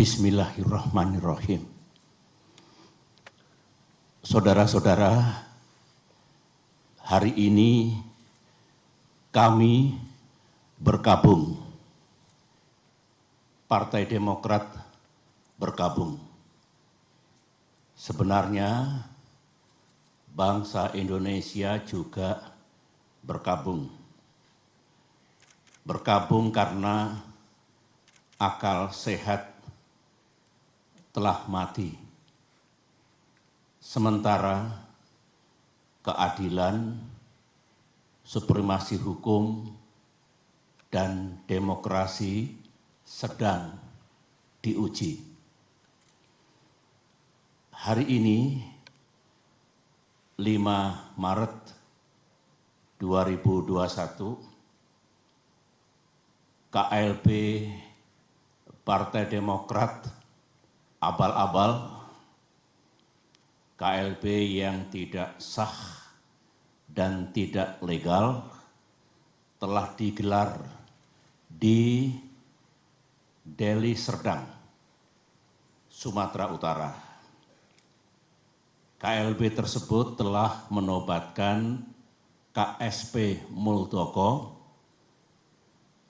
Bismillahirrahmanirrahim. Saudara-saudara, hari ini kami bergabung. Partai Demokrat bergabung. Sebenarnya bangsa Indonesia juga bergabung. Bergabung karena akal sehat telah mati, sementara keadilan, supremasi hukum, dan demokrasi sedang diuji. Hari ini, 5 Maret 2021, KLB Partai Demokrat abal-abal, KLB yang tidak sah dan tidak legal telah digelar di Deli Serdang, Sumatera Utara. KLB tersebut telah menobatkan KSP Muldoko,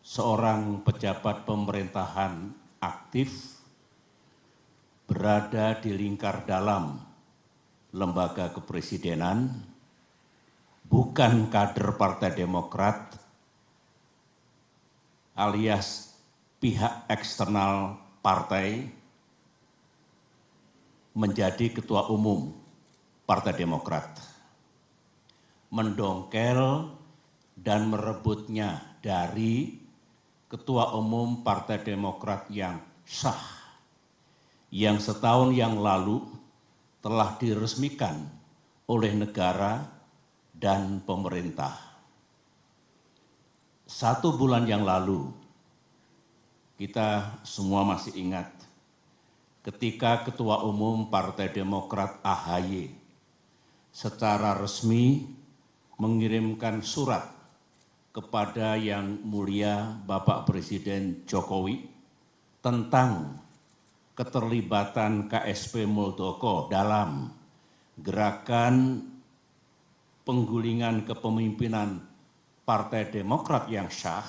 seorang pejabat pemerintahan aktif berada di lingkar dalam lembaga kepresidenan, bukan kader Partai Demokrat, alias pihak eksternal partai, menjadi ketua umum Partai Demokrat. Mendongkel dan merebutnya dari ketua umum Partai Demokrat yang sah, yang setahun yang lalu telah diresmikan oleh negara dan pemerintah. 1 bulan yang lalu, kita semua masih ingat ketika Ketua Umum Partai Demokrat AHY secara resmi mengirimkan surat kepada Yang Mulia Bapak Presiden Jokowi tentang keterlibatan KSP Muldoko dalam gerakan penggulingan kepemimpinan Partai Demokrat yang sah,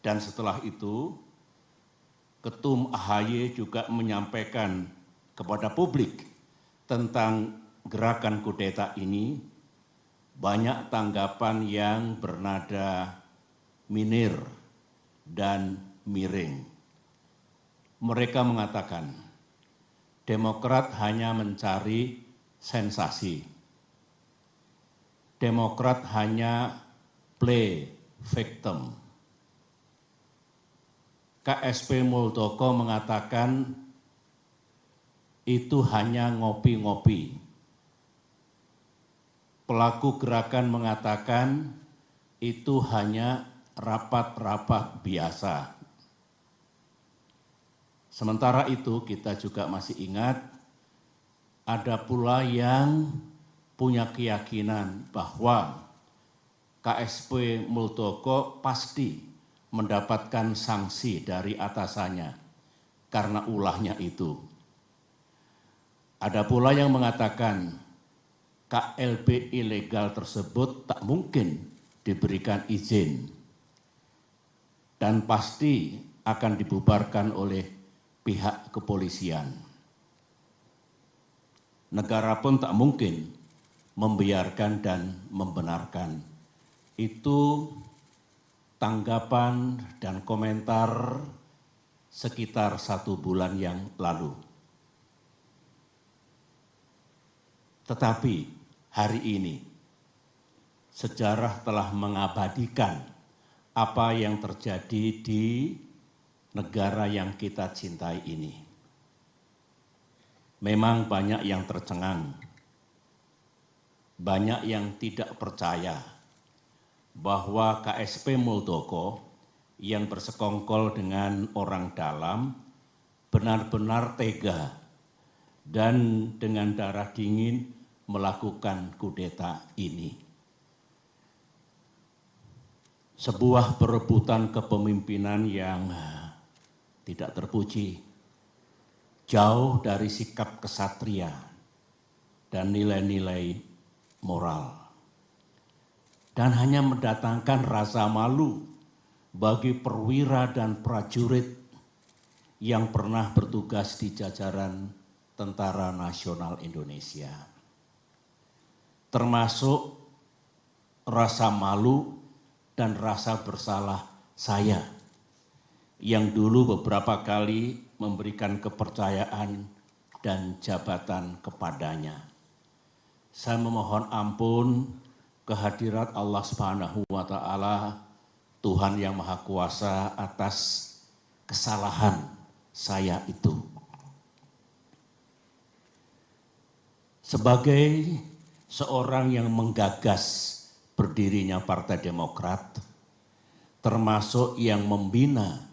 dan setelah itu Ketum AHY juga menyampaikan kepada publik tentang gerakan kudeta ini. Banyak tanggapan yang bernada minir dan miring. Mereka mengatakan, Demokrat hanya mencari sensasi. Demokrat hanya play victim. KSP Muldoko mengatakan itu hanya ngopi-ngopi. Pelaku gerakan mengatakan itu hanya rapat-rapat biasa. Sementara itu kita juga masih ingat ada pula yang punya keyakinan bahwa KSP Muldoko pasti mendapatkan sanksi dari atasannya karena ulahnya itu. Ada pula yang mengatakan KLB ilegal tersebut tak mungkin diberikan izin dan pasti akan dibubarkan oleh pihak kepolisian. Negara pun tak mungkin membiarkan dan membenarkan. Itu tanggapan dan komentar sekitar 1 bulan yang lalu. Tetapi hari ini sejarah telah mengabadikan apa yang terjadi di negara yang kita cintai ini. Memang banyak yang tercengang, banyak yang tidak percaya bahwa KSP Muldoko yang bersekongkol dengan orang dalam benar-benar tega dan dengan darah dingin melakukan kudeta ini. Sebuah perebutan kepemimpinan yang tidak terpuji jauh dari sikap kesatria dan nilai-nilai moral, dan hanya mendatangkan rasa malu bagi perwira dan prajurit yang pernah bertugas di jajaran Tentara Nasional Indonesia. Termasuk rasa malu dan rasa bersalah saya yang dulu beberapa kali memberikan kepercayaan dan jabatan kepadanya. Saya memohon ampun kehadirat Allah Subhanahu wa Ta'ala, Tuhan yang Maha Kuasa, atas kesalahan saya itu. Sebagai seorang yang menggagas berdirinya Partai Demokrat, termasuk yang membina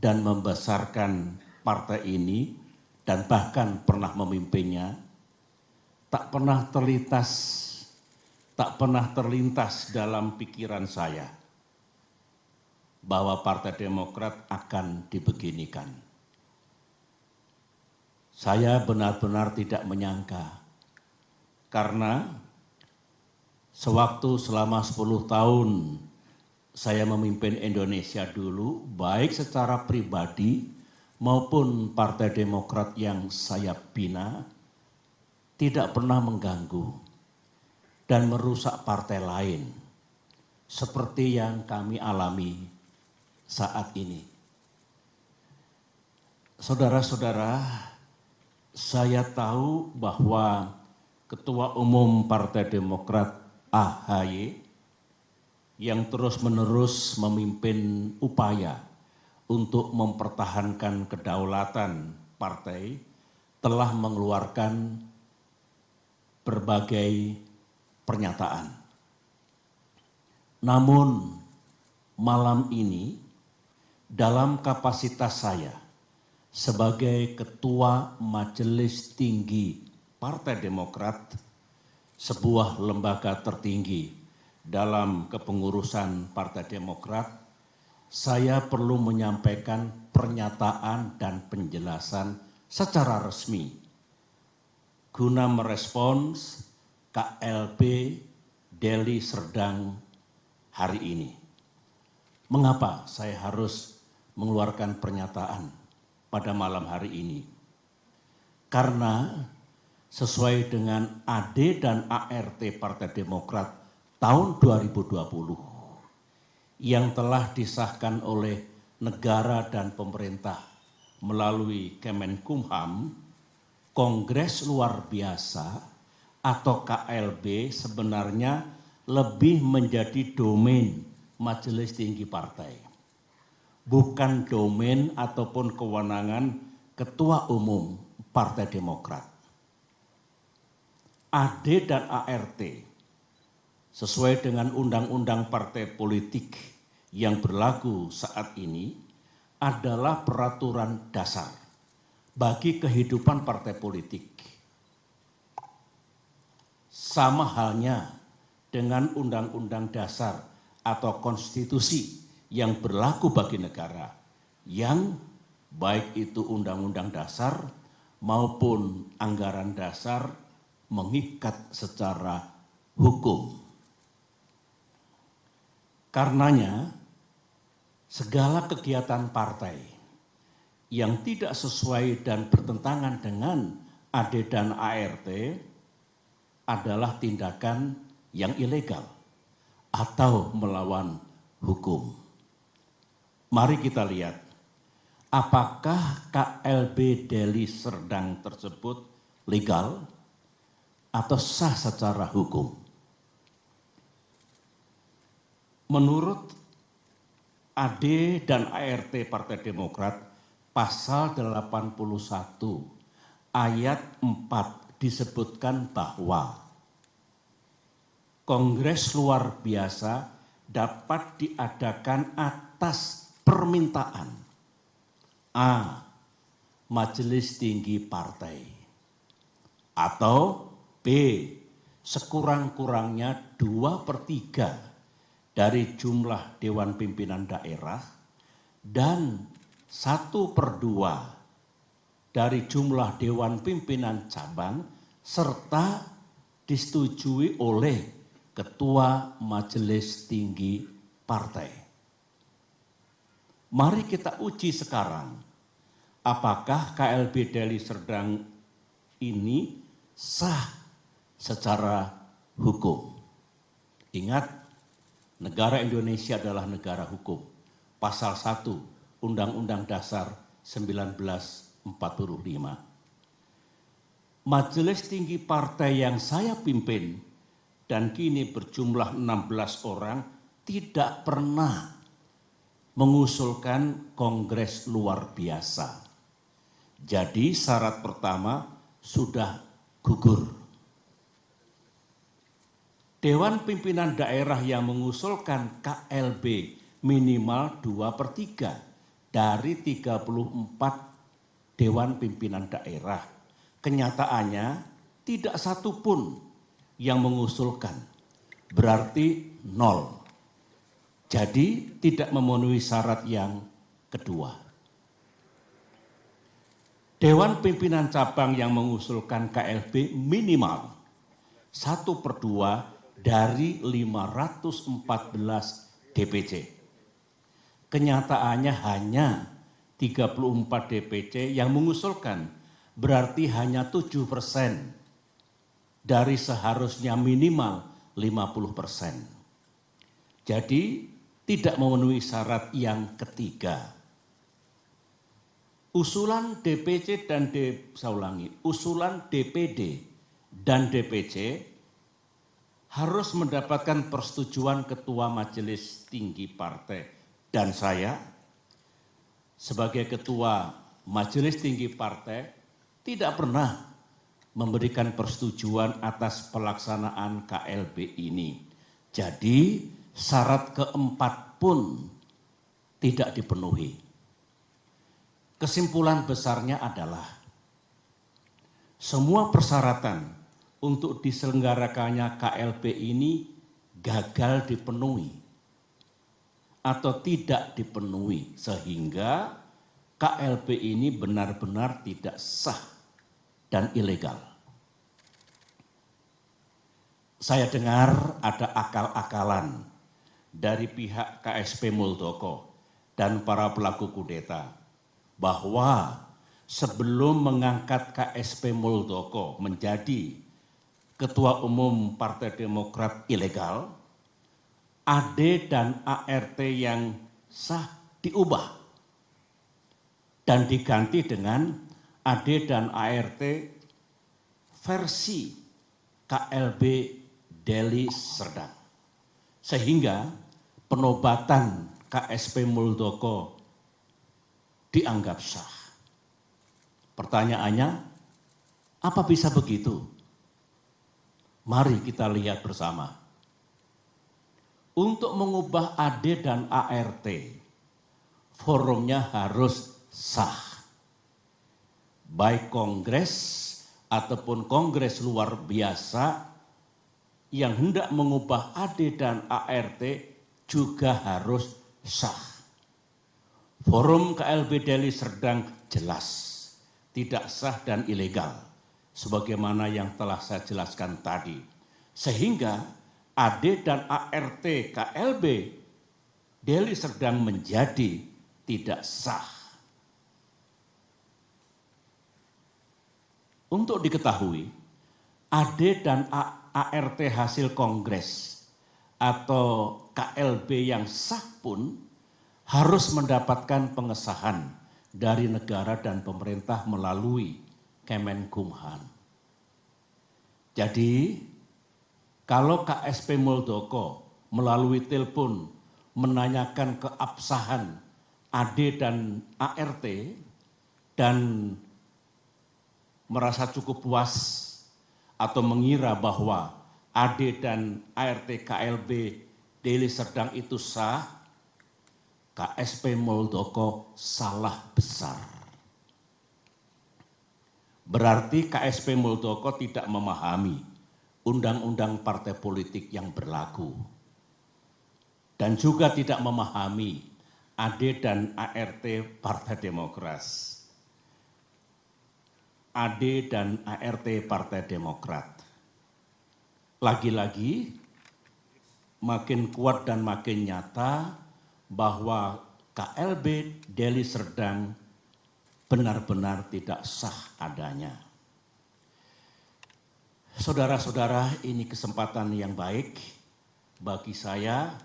dan membesarkan partai ini dan bahkan pernah memimpinnya, tak pernah terlintas dalam pikiran saya bahwa Partai Demokrat akan dibeginikan. Saya benar-benar tidak menyangka, karena sewaktu selama 10 tahun saya memimpin Indonesia dulu, baik secara pribadi maupun Partai Demokrat yang saya bina, tidak pernah mengganggu dan merusak partai lain seperti yang kami alami saat ini. Saudara-saudara, saya tahu bahwa Ketua Umum Partai Demokrat AHY yang terus-menerus memimpin upaya untuk mempertahankan kedaulatan partai telah mengeluarkan berbagai pernyataan. Namun malam ini dalam kapasitas saya sebagai Ketua Majelis Tinggi Partai Demokrat, sebuah lembaga tertinggi dalam kepengurusan Partai Demokrat, saya perlu menyampaikan pernyataan dan penjelasan secara resmi guna merespons KLB Deli Serdang hari ini. Mengapa saya harus mengeluarkan pernyataan pada malam hari ini? Karena sesuai dengan AD dan ART Partai Demokrat tahun 2020 yang telah disahkan oleh negara dan pemerintah melalui Kemenkumham, Kongres Luar Biasa atau KLB sebenarnya lebih menjadi domain Majelis Tinggi Partai, bukan domain ataupun kewenangan Ketua Umum Partai Demokrat. AD dan ART sesuai dengan undang-undang partai politik yang berlaku saat ini adalah peraturan dasar bagi kehidupan partai politik. Sama halnya dengan undang-undang dasar atau konstitusi yang berlaku bagi negara, yang baik itu undang-undang dasar maupun anggaran dasar mengikat secara hukum. Karenanya, segala kegiatan partai yang tidak sesuai dan bertentangan dengan AD dan ART adalah tindakan yang ilegal atau melawan hukum. Mari kita lihat, apakah KLB Deli Serdang tersebut legal atau sah secara hukum? Menurut AD dan ART Partai Demokrat, pasal 81 ayat 4 disebutkan bahwa Kongres Luar Biasa dapat diadakan atas permintaan A. Majelis Tinggi Partai, atau B. sekurang-kurangnya 2/3 dari jumlah Dewan Pimpinan Daerah dan 1/2 dari jumlah Dewan Pimpinan Cabang serta disetujui oleh Ketua Majelis Tinggi Partai. Mari kita uji sekarang, apakah KLB Deli Serdang ini sah secara hukum. Ingat, negara Indonesia adalah negara hukum. Pasal 1 Undang-Undang Dasar 1945. Majelis Tinggi Partai yang saya pimpin dan kini berjumlah 16 orang tidak pernah mengusulkan kongres luar biasa. Jadi syarat pertama sudah gugur. Dewan Pimpinan Daerah yang mengusulkan KLB minimal 2/3 dari 34 Dewan Pimpinan Daerah. Kenyataannya tidak satu pun yang mengusulkan, berarti 0. Jadi tidak memenuhi syarat yang kedua. Dewan Pimpinan Cabang yang mengusulkan KLB minimal 1/2 dari 514 DPC. Kenyataannya hanya 34 DPC yang mengusulkan, berarti hanya 7% dari seharusnya minimal 50%. Jadi tidak memenuhi syarat yang ketiga. Usulan DPC dan usulan DPD dan DPC harus mendapatkan persetujuan Ketua Majelis Tinggi Partai. Dan saya sebagai Ketua Majelis Tinggi Partai tidak pernah memberikan persetujuan atas pelaksanaan KLB ini. Jadi syarat keempat pun tidak dipenuhi. Kesimpulan besarnya adalah semua persyaratan untuk diselenggarakannya KLB ini gagal dipenuhi atau tidak dipenuhi sehingga KLB ini benar-benar tidak sah dan ilegal. Saya dengar ada akal-akalan dari pihak KSP Muldoko dan para pelaku kudeta bahwa sebelum mengangkat KSP Muldoko menjadi Ketua Umum Partai Demokrat ilegal, AD dan ART yang sah diubah dan diganti dengan AD dan ART versi KLB Deli Serdang. Sehingga penobatan KSP Muldoko dianggap sah. Pertanyaannya, apa bisa begitu? Mari kita lihat bersama. Untuk mengubah AD dan ART, forumnya harus sah. Baik kongres ataupun kongres luar biasa yang hendak mengubah AD dan ART juga harus sah. Forum KLB Deli Serdang jelas tidak sah dan ilegal, sebagaimana yang telah saya jelaskan tadi. Sehingga AD dan ART KLB Deli Serdang menjadi tidak sah. Untuk diketahui, AD dan ART hasil kongres atau KLB yang sah pun harus mendapatkan pengesahan dari negara dan pemerintah melalui Kemenkumham. Jadi, kalau KSP Muldoko melalui telepon menanyakan keabsahan AD dan ART dan merasa cukup puas atau mengira bahwa AD dan ART KLB Deli Serdang itu sah, KSP Muldoko salah besar. Berarti KSP Muldoko tidak memahami undang-undang partai politik yang berlaku. Dan juga tidak memahami AD dan ART Partai Demokrat. AD dan ART Partai Demokrat. Lagi-lagi makin kuat dan makin nyata bahwa KLB Deli Serdang benar-benar tidak sah adanya. Saudara-saudara, ini kesempatan yang baik bagi saya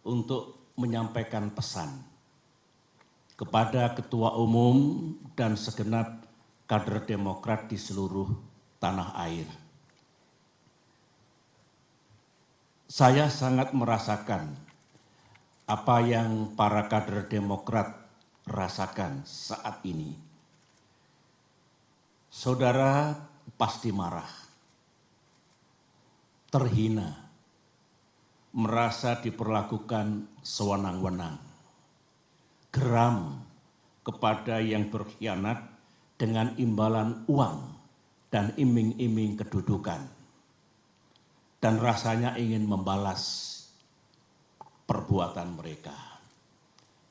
untuk menyampaikan pesan kepada Ketua Umum dan segenap kader Demokrat di seluruh tanah air. Saya sangat merasakan apa yang para kader Demokrat rasakan saat ini. Saudara pasti marah, terhina, merasa diperlakukan sewenang-wenang, geram kepada yang berkhianat dengan imbalan uang dan iming-iming kedudukan, dan rasanya ingin membalas perbuatan mereka.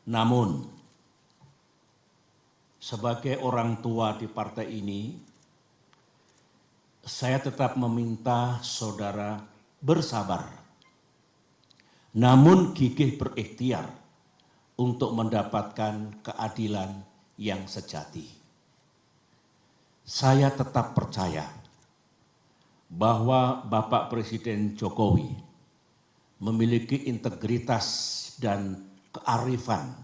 Namun, sebagai orang tua di partai ini, saya tetap meminta saudara bersabar, namun gigih berikhtiar untuk mendapatkan keadilan yang sejati. Saya tetap percaya bahwa Bapak Presiden Jokowi memiliki integritas dan kearifan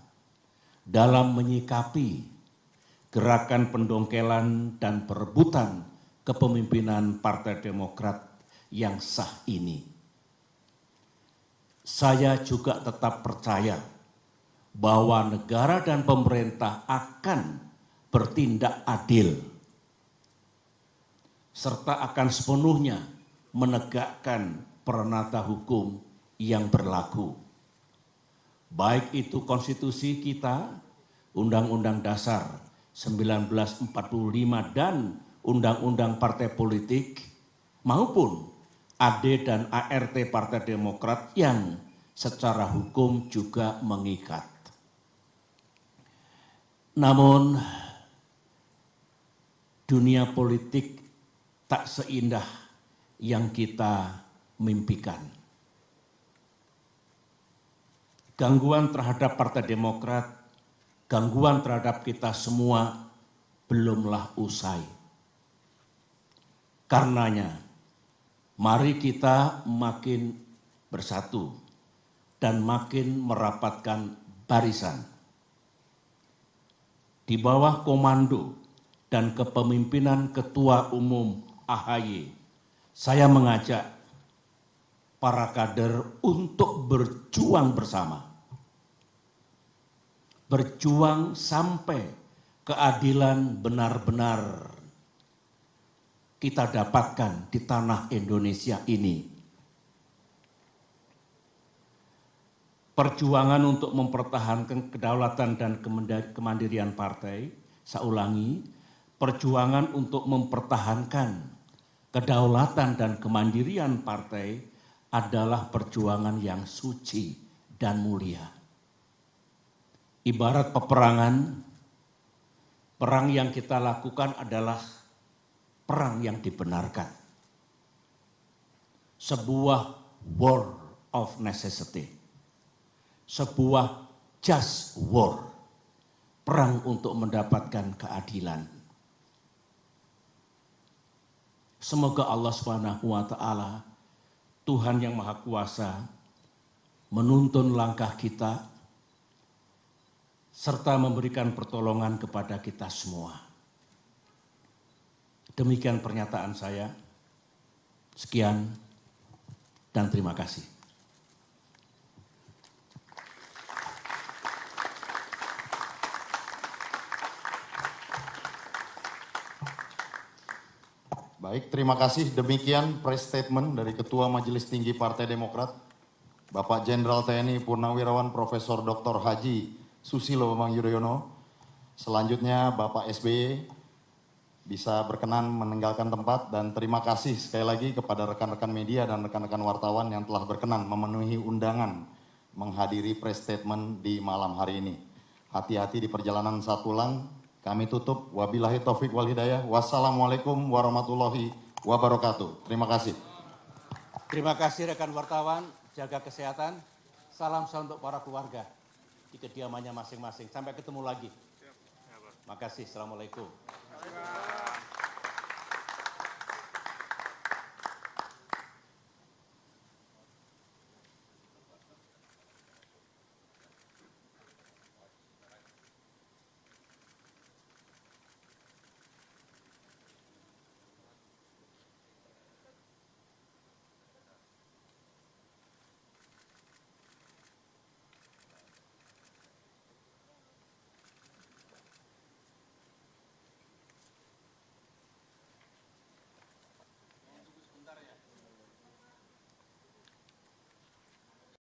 dalam menyikapi gerakan pendongkelan dan perebutan kepemimpinan Partai Demokrat yang sah ini. Saya juga tetap percaya bahwa negara dan pemerintah akan bertindak adil serta akan sepenuhnya menegakkan peranata hukum yang berlaku. Baik itu konstitusi kita, Undang-Undang Dasar 1945 dan Undang-Undang Partai Politik, maupun AD dan ART Partai Demokrat yang secara hukum juga mengikat. Namun, dunia politik tak seindah yang kita mimpikan. Gangguan terhadap Partai Demokrat, gangguan terhadap kita semua belumlah usai. Karenanya, mari kita makin bersatu dan makin merapatkan barisan. Di bawah komando dan kepemimpinan Ketua Umum AHY, saya mengajak para kader untuk berjuang bersama. Berjuang sampai keadilan benar-benar kita dapatkan di tanah Indonesia ini. Perjuangan untuk mempertahankan kedaulatan dan kemandirian partai, saya ulangi, perjuangan untuk mempertahankan kedaulatan dan kemandirian partai adalah perjuangan yang suci dan mulia. Ibarat peperangan, perang yang kita lakukan adalah perang yang dibenarkan. Sebuah war of necessity. Sebuah just war. Perang untuk mendapatkan keadilan. Semoga Allah SWT, Tuhan yang Maha Kuasa, menuntun langkah kita serta memberikan pertolongan kepada kita semua. Demikian pernyataan saya. Sekian dan terima kasih. Baik, terima kasih. Demikian press statement dari Ketua Majelis Tinggi Partai Demokrat, Bapak Jenderal TNI Purnawirawan Profesor Dr. Haji Susilo Bambang Yudhoyono. Selanjutnya Bapak SBY bisa berkenan meninggalkan tempat, dan terima kasih sekali lagi kepada rekan-rekan media dan rekan-rekan wartawan yang telah berkenan memenuhi undangan menghadiri press statement di malam hari ini. Hati-hati di perjalanan saat pulang. Kami tutup. Wabillahi taufik wal hidayah. Wassalamualaikum warahmatullahi wabarakatuh. Terima kasih. Terima kasih rekan wartawan, jaga kesehatan. Salam untuk para keluarga di kediamannya masing-masing. Sampai ketemu lagi. Makasih. Assalamualaikum.